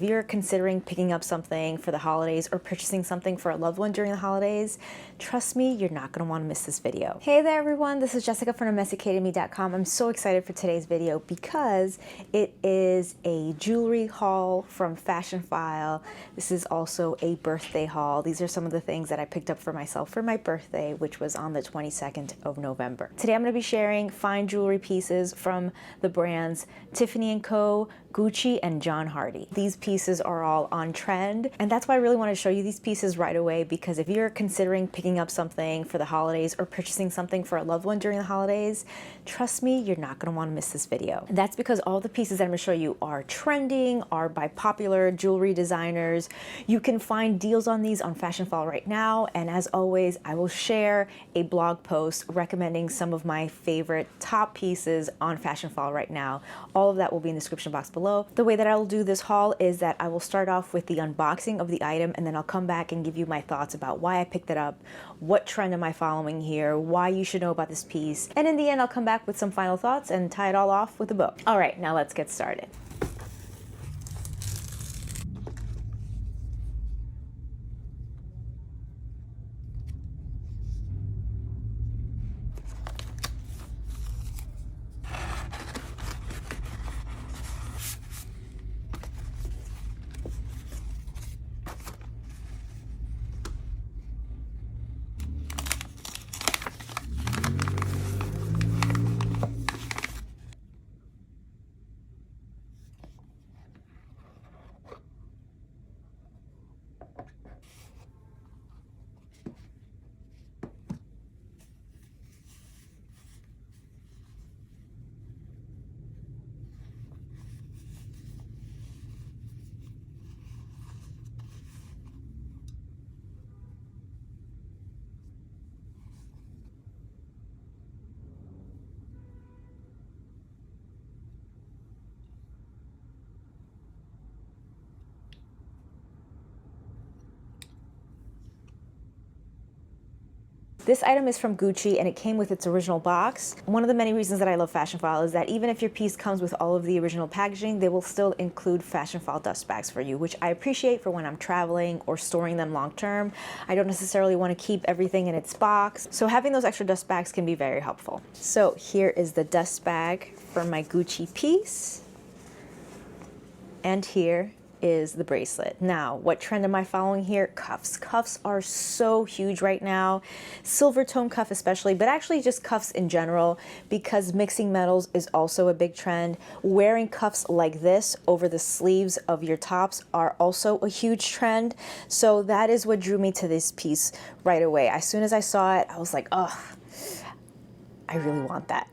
If you're considering picking up something for the holidays or purchasing something for a loved one during the holidays, trust me, you're not going to want to miss this video. Hey there everyone, this is Jessica from domesticatedme.com. I'm so excited for today's video because it is a jewelry haul from Fashionphile. This is also a birthday haul. These are some of the things that I picked up for myself for my birthday, which was on the 22nd of November. Today I'm going to be sharing fine jewelry pieces from the brands Tiffany Co, Gucci, and John Hardy. These pieces are all on trend, and that's why I really want to show you these pieces right away, because if you're considering picking up something for the holidays or purchasing something for a loved one during the holidays, trust me, you're not going to want to miss this video. And that's because all the pieces that I'm going to show you are trending, are by popular jewelry designers. You can find deals on these on Fashionphile right now, and as always, I will share a blog post recommending some of my favorite top pieces on Fashionphile right now. All of that will be in the description box below. The way that I will do this haul is that I will start off with the unboxing of the item, and then I'll come back and give you my thoughts about why I picked it up, what trend am I following here, why you should know about this piece, and in the end I'll come back with some final thoughts and tie it all off with a bow. All right, now let's get started. This item is from Gucci and it came with its original box. One of the many reasons that I love Fashionphile is that even if your piece comes with all of the original packaging, they will still include Fashionphile dust bags for you, which I appreciate for when I'm traveling or storing them long term. I don't necessarily want to keep everything in its box, so having those extra dust bags can be very helpful. So here is the dust bag for my Gucci piece, and here is the bracelet. Now, what trend am I following here? Cuffs. Cuffs are so huge right now. Silver tone cuff especially, but actually just cuffs in general, because mixing metals is also a big trend. Wearing cuffs like this over the sleeves of your tops are also a huge trend. So that is what drew me to this piece right away. As soon as I saw it, I was like, oh, I really want that.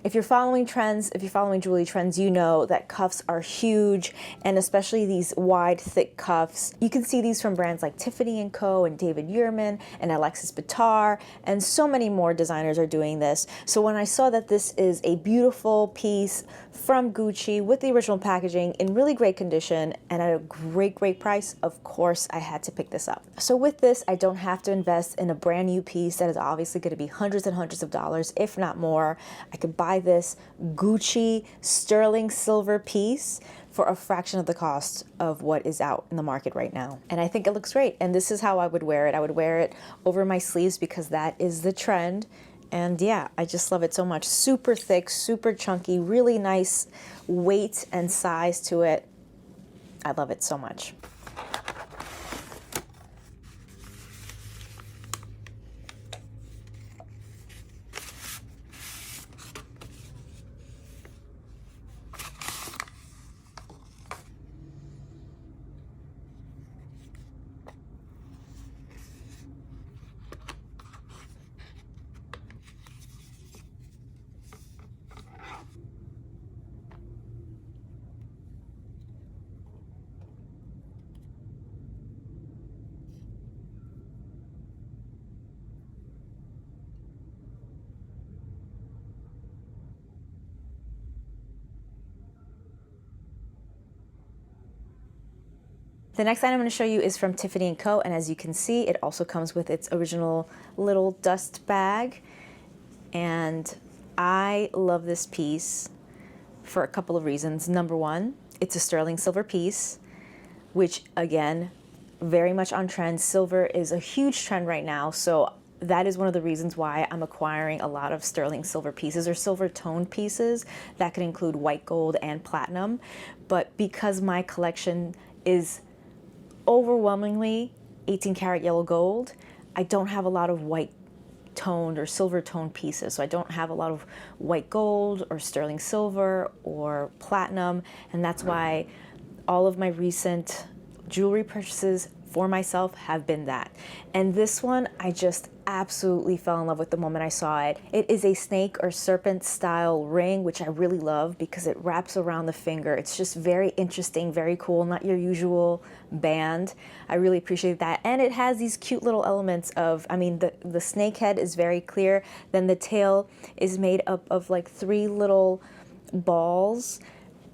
If you're following trends, if you're following jewelry trends, you know that cuffs are huge, and especially these wide, thick cuffs. You can see these from brands like Tiffany Co and David Yurman and Alexis Bitar, and so many more designers are doing this. So when I saw that this is a beautiful piece from Gucci with the original packaging in really great condition and at a great price, of course I had to pick this up. So with this, I don't have to invest in a brand new piece that is obviously going to be hundreds and hundreds of dollars, if not more. I could buy this Gucci sterling silver piece for a fraction of the cost of what is out in the market right now. And I think it looks great. And this is how I would wear it. I would wear it over my sleeves because that is the trend. And yeah, I just love it so much. Super thick, super chunky, really nice weight and size to it. I love it so much. The next item I'm going to show you is from Tiffany Co, and as you can see, it also comes with its original little dust bag. And I love this piece for a couple of reasons. Number one, it's a sterling silver piece. which again, very much on trend. Silver is a huge trend right now, so that is one of the reasons why I'm acquiring a lot of sterling silver pieces or silver toned pieces. That could include white gold and platinum. But because my collection is overwhelmingly 18 karat yellow gold, I don't have a lot of white toned or silver toned pieces. So I don't have a lot of white gold or sterling silver or platinum. And that's why all of my recent jewelry purchases for myself have been that. And this one, I just absolutely fell in love with the moment I saw it. It is a snake or serpent style ring, which I really love because it wraps around the finger. It's just very interesting, very cool, not your usual band. I really appreciate that. And it has these cute little elements of, I mean, the snake head is very clear. Then the tail is made up of like 3 little balls.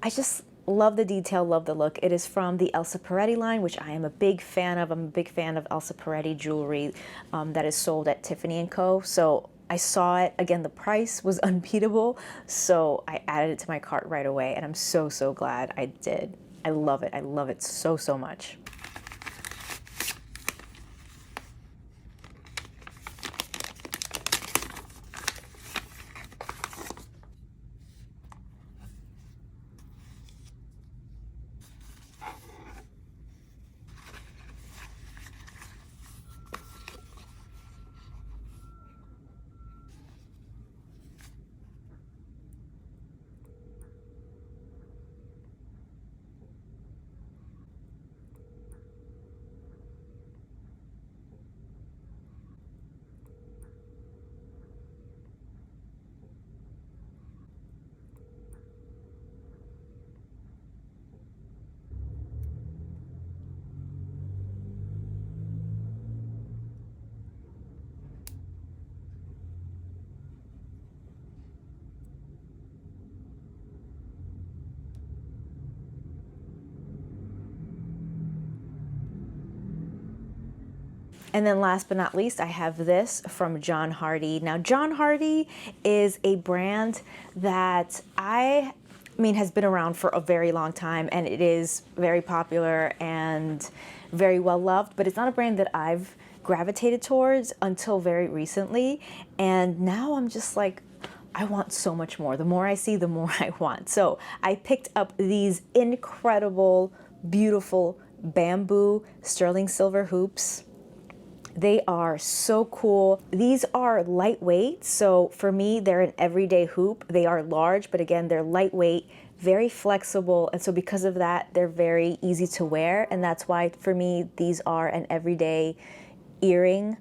I just love the detail, love the look. It is from the Elsa Peretti line, which I am a big fan of. I'm a big fan of Elsa Peretti jewelry that is sold at Tiffany Co. So I saw it, again, the price was unbeatable, so I added it to my cart right away, and I'm so, so glad I did. I love it so, so much. And then last but not least, I have this from John Hardy. Now, John Hardy is a brand that I mean has been around for a very long time, and it is very popular and very well loved, but it's not a brand that I've gravitated towards until very recently. And now I'm just like, I want so much more. The more I see, the more I want. So I picked up these incredible, beautiful bamboo sterling silver hoops. They are so cool. These are lightweight, so for me, they're an everyday hoop. They are large, but again, they're lightweight, very flexible, and so because of that, they're very easy to wear, and that's why, for me, these are an everyday earring.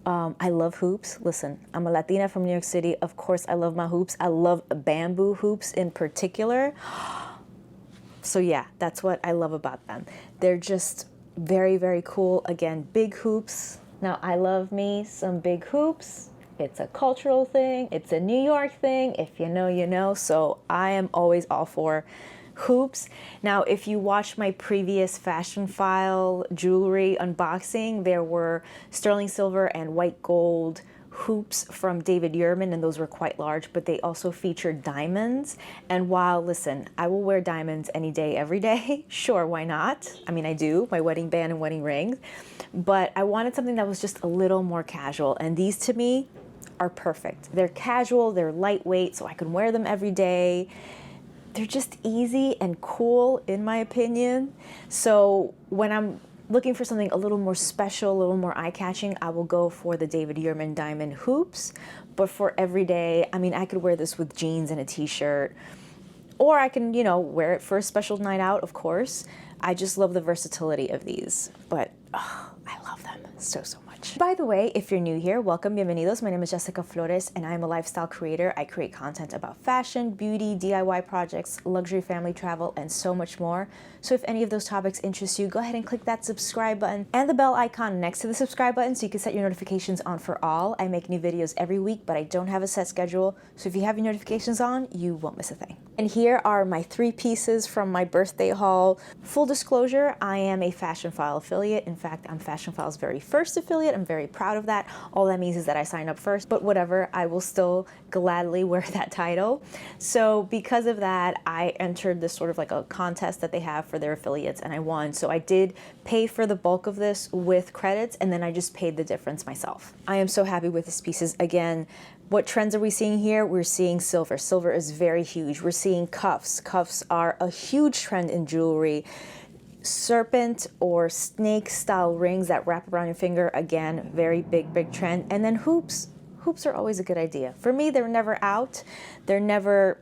I love hoops. Listen, I'm a Latina from New York City. Of course, I love my hoops. I love bamboo hoops in particular. So yeah, that's what I love about them. They're just very, very cool. Again, big hoops. Now, I love me some big hoops. It's a cultural thing. It's a New York thing. If you know, you know. So I am always all for hoops. Now, if you watched my previous Fashionphile jewelry unboxing, there were sterling silver and white gold hoops from David Yurman, and those were quite large, but they also featured diamonds. And while, listen, I will wear diamonds any day, every day, sure, why not? I mean, I do, my wedding band and wedding rings, but I wanted something that was just a little more casual, and these to me are perfect. They're casual, they're lightweight, so I can wear them every day. They're just easy and cool, in my opinion. So when I'm looking for something a little more special, a little more eye-catching, I will go for the David Yurman diamond hoops. But for every day, I mean, I could wear this with jeans and a t-shirt, or I can, you know, wear it for a special night out, of course. I just love the versatility of these, but oh, I love them so, so much. By the way, if you're new here, welcome, bienvenidos. My name is Jessica Flores, and I'm a lifestyle creator. I create content about fashion, beauty, DIY projects, luxury family travel, and so much more. So if any of those topics interest you, go ahead and click that subscribe button and the bell icon next to the subscribe button so you can set your notifications on for all. I make new videos every week, but I don't have a set schedule. So if you have your notifications on, you won't miss a thing. And here are my 3 pieces from my birthday haul. Full disclosure, I am a Fashionphile affiliate. In fact, I'm Fashionphile's very first affiliate. I'm very proud of that. All that means is that I signed up first, but whatever, I will still gladly wear that title. So because of that, I entered this sort of like a contest that they have for their affiliates, and I won. So I did pay for the bulk of this with credits, and then I just paid the difference myself. I am so happy with these pieces. Again, what trends are we seeing here? We're seeing silver. Silver is very huge. We're seeing cuffs. Cuffs are a huge trend in jewelry. Serpent or snake style rings that wrap around your finger, again, very big trend. And then hoops. Hoops are always a good idea. For me, they're never out. They're never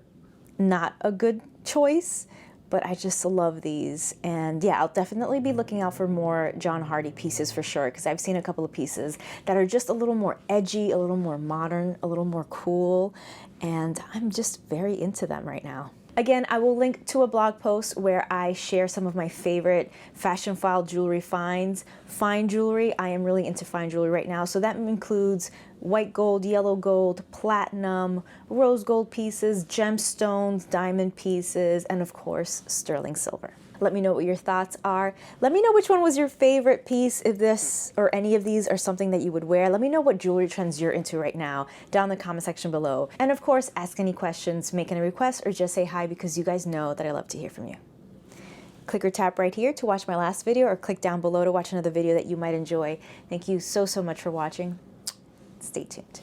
not a good choice, but I just love these. And yeah, I'll definitely be looking out for more John Hardy pieces for sure, because I've seen a couple of pieces that are just a little more edgy, a little more modern, a little more cool, and I'm just very into them right now. Again, I will link to a blog post where I share some of my favorite Fashionphile jewelry finds. Fine jewelry, I am really into fine jewelry right now, so that includes white gold, yellow gold, platinum, rose gold pieces, gemstones, diamond pieces, and of course, sterling silver. Let me know what your thoughts are. Let me know which one was your favorite piece, if this or any of these are something that you would wear. Let me know what jewelry trends you're into right now down in the comment section below. And of course, ask any questions, make any requests, or just say hi, because you guys know that I love to hear from you. Click or tap right here to watch my last video, or click down below to watch another video that you might enjoy. Thank you so much for watching. Stay tuned.